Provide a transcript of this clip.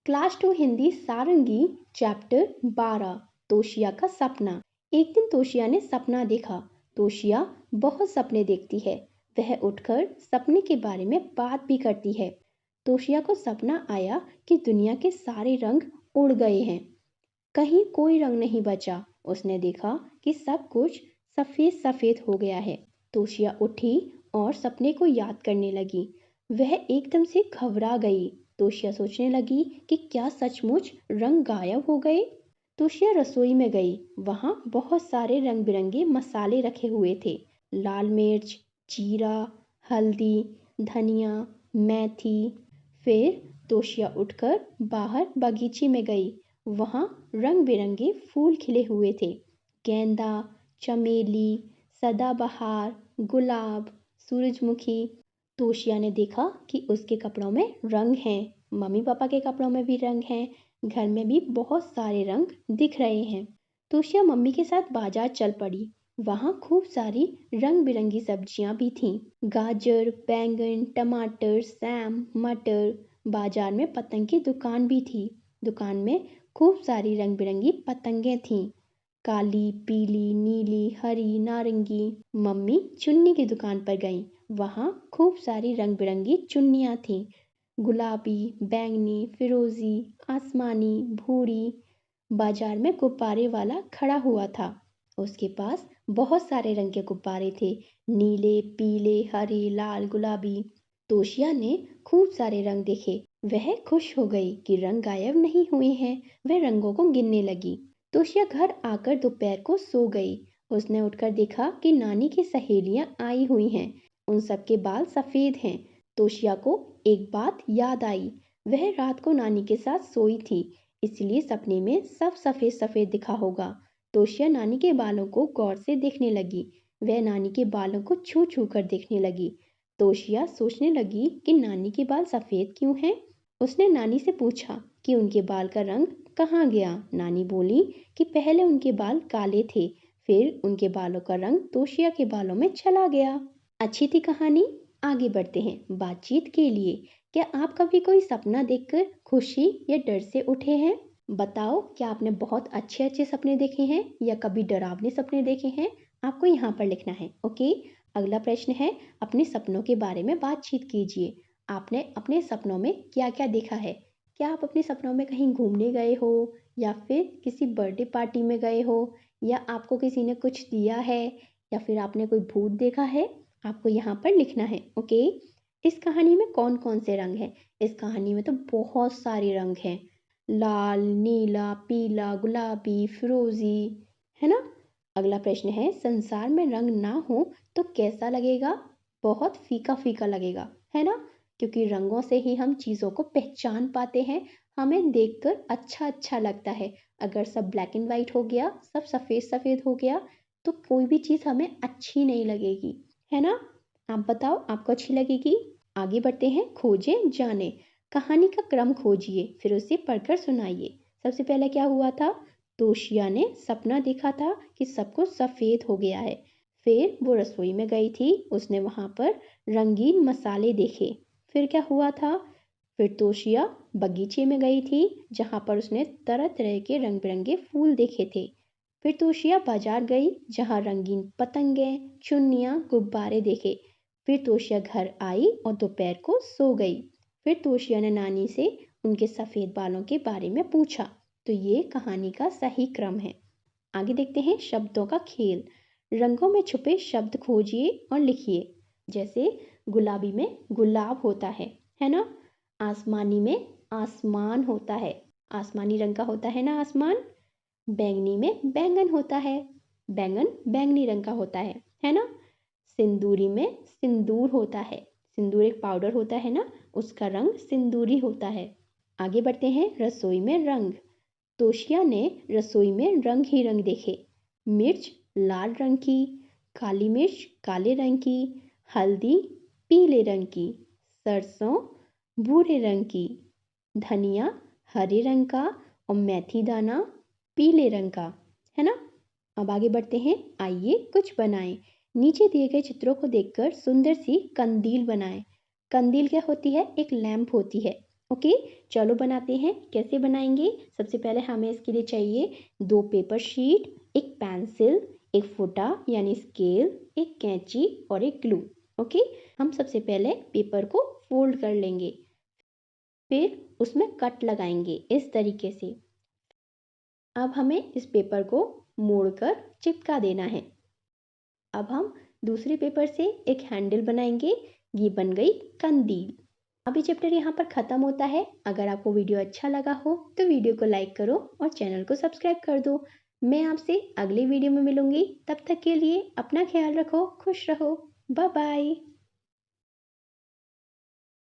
Class 2 Hindi सारंगी chapter 12 तोशिया का सपना। एक दिन तोशिया ने सपना देखा। तोशिया बहुत सपने देखती है। वह उठकर सपने के बारे में बात भी करती है। तोशिया को सपना आया कि दुनिया के सारे रंग उड़ गए हैं, कहीं कोई रंग नहीं बचा। उसने देखा कि सब कुछ सफेद सफेद हो गया है। तोशिया उठी और सपने को याद करने लगी। वह एकदम से घबरा गई। तोशिया सोचने लगी कि क्या सचमुच रंग गायब हो गए। तोशिया रसोई में गई। वहां बहुत सारे रंग बिरंगे मसाले रखे हुए थे। लाल मिर्च, जीरा, हल्दी, धनिया, मेथी। फिर तोशिया उठकर बाहर बगीचे में गई। वहां रंग बिरंगे फूल खिले हुए थे। गेंदा, चमेली, सदाबहार, गुलाब, सूरजमुखी। तोशिया ने देखा कि उसके कपड़ों में रंग हैं, मम्मी पापा के कपड़ों में भी रंग हैं, घर में भी बहुत सारे रंग दिख रहे हैं। तोशिया मम्मी के साथ बाजार चल पड़ी। वहां खूब सारी रंग बिरंगी सब्जियां भी थीं। गाजर, बैंगन, टमाटर, सैम, मटर। बाजार में पतंग की दुकान भी थी। दुकान में खूब सारी रंग बिरंगी पतंगें थीं, काली, पीली, नीली, हरी, नारंगी। मम्मी चुन्नी की दुकान पर गईं। वहां खूब सारी रंग बिरंगी चुन्नियां थीं, गुलाबी, बैंगनी, फिरोजी, आसमानी, भूरी। बाजार में गुब्बारे वाला खड़ा हुआ था। उसके पास बहुत सारे रंग के गुब्बारे थे, नीले, पीले, हरे, लाल, गुलाबी। तोशिया ने खूब सारे रंग देखे। वह खुश हो गई कि रंग गायब नहीं हुए हैं। वह रंगों को गिनने लगी। तोशिया घर आकर दोपहर को सो गई। उसने उठकर देखा कि नानी की सहेलियां आई हुई हैं। उन सबके बाल सफेद हैं। तोशिया को एक बात याद आई। वह रात को नानी के साथ सोई थी, इसलिए सपने में सब सफेद सफेद दिखा होगा। तोशिया नानी के बालों को गौर से देखने लगी। वह नानी के बालों को छू छू कर देखने लगी। तोशिया सोचने लगी कि नानी के बाल सफेद क्यों हैं। उसने नानी से पूछा कि उनके बाल का रंग कहाँ गया। नानी बोली कि पहले उनके बाल काले थे, फिर उनके बालों का रंग तोशिया के बालों में चला गया। अच्छी थी कहानी। आगे बढ़ते हैं बातचीत के लिए। क्या आप कभी कोई सपना देखकर खुशी या डर से उठे हैं? बताओ, क्या आपने बहुत अच्छे अच्छे सपने देखे हैं या कभी डरावने सपने देखे हैं? आपको यहाँ पर लिखना है। ओके। अगला प्रश्न है, अपने सपनों के बारे में बातचीत कीजिए। आपने अपने सपनों में क्या क्या देखा है? क्या आप अपने सपनों में कहीं घूमने गए हो, या फिर किसी बर्थडे पार्टी में गए हो, या आपको किसी ने कुछ दिया है, या फिर आपने कोई भूत देखा है? आपको यहाँ पर लिखना है। ओके। इस कहानी में कौन कौन से रंग हैं? इस कहानी में तो बहुत सारे रंग हैं, लाल, नीला, पीला, गुलाबी, फिरोजी, है ना। अगला प्रश्न है, संसार में रंग ना हो तो कैसा लगेगा? बहुत फीका फीका लगेगा, है ना, क्योंकि रंगों से ही हम चीज़ों को पहचान पाते हैं। हमें देखकर अच्छा अच्छा लगता है। अगर सब ब्लैक एंड वाइट हो गया, सब सफ़ेद सफ़ेद हो गया, तो कोई भी चीज़ हमें अच्छी नहीं लगेगी, है ना। आप बताओ, आपको अच्छी लगेगी? आगे बढ़ते हैं, खोजें जाने। कहानी का क्रम खोजिए, फिर उसे पढ़कर सुनाइए। सबसे पहले क्या हुआ था? तोशिया ने सपना देखा था कि सब कुछ सफ़ेद हो गया है। फिर वो रसोई में गई थी। उसने वहाँ पर रंगीन मसाले देखे। फिर क्या हुआ था? फिर तोशिया बगीचे में गई थी, जहाँ पर उसने तरह तरह के रंग बिरंगे फूल देखे थे। फिर तोशिया बाजार गई, जहाँ रंगीन पतंगें, चुन्नियाँ, गुब्बारे देखे। फिर तोशिया घर आई और दोपहर को सो गई। फिर तोशिया ने नानी से उनके सफ़ेद बालों के बारे में पूछा। तो ये कहानी का सही क्रम है। आगे देखते हैं, शब्दों का खेल। रंगों में छुपे शब्द खोजिए और लिखिए। जैसे गुलाबी में गुलाब होता है ना। आसमानी में आसमान होता है, आसमानी रंग का होता है ना आसमान। बैंगनी में बैंगन होता है, बैंगन बैंगनी रंग का होता है ना। सिंदूरी में सिंदूर होता है, सिंदूर एक पाउडर होता है ना, उसका रंग सिंदूरी होता है। आगे बढ़ते हैं, रसोई में रंग। तोशिया ने रसोई में रंग ही रंग देखे। मिर्च लाल रंग की, काली मिर्च काले रंग की, हल्दी पीले रंग की, सरसों भूरे रंग की, धनिया हरे रंग का, और मेथी दाना पीले रंग का, है ना। अब आगे बढ़ते हैं, आइए कुछ बनाएं। नीचे दिए गए चित्रों को देखकर सुंदर सी कंदील बनाएं। कंदील क्या होती है? एक लैंप होती है। ओके, चलो बनाते हैं। कैसे बनाएंगे? सबसे पहले हमें इसके लिए चाहिए 2 पेपर शीट, एक पेंसिल, एक फुटा यानी स्केल, एक कैंची और एक ग्लू। ओके, हम सबसे पहले पेपर को फोल्ड कर लेंगे, फिर उसमें कट लगाएंगे इस तरीके से। अब हमें इस पेपर को मोड़कर चिपका देना है। अब हम दूसरे पेपर से एक हैंडल बनाएंगे। ये बन गई कंदील। अब ये चैप्टर यहाँ पर ख़त्म होता है। अगर आपको वीडियो अच्छा लगा हो तो वीडियो को लाइक करो और चैनल को सब्सक्राइब कर दो। मैं आपसे अगले वीडियो में मिलूंगी। तब तक के लिए अपना ख्याल रखो, खुश रहो। Bye bye.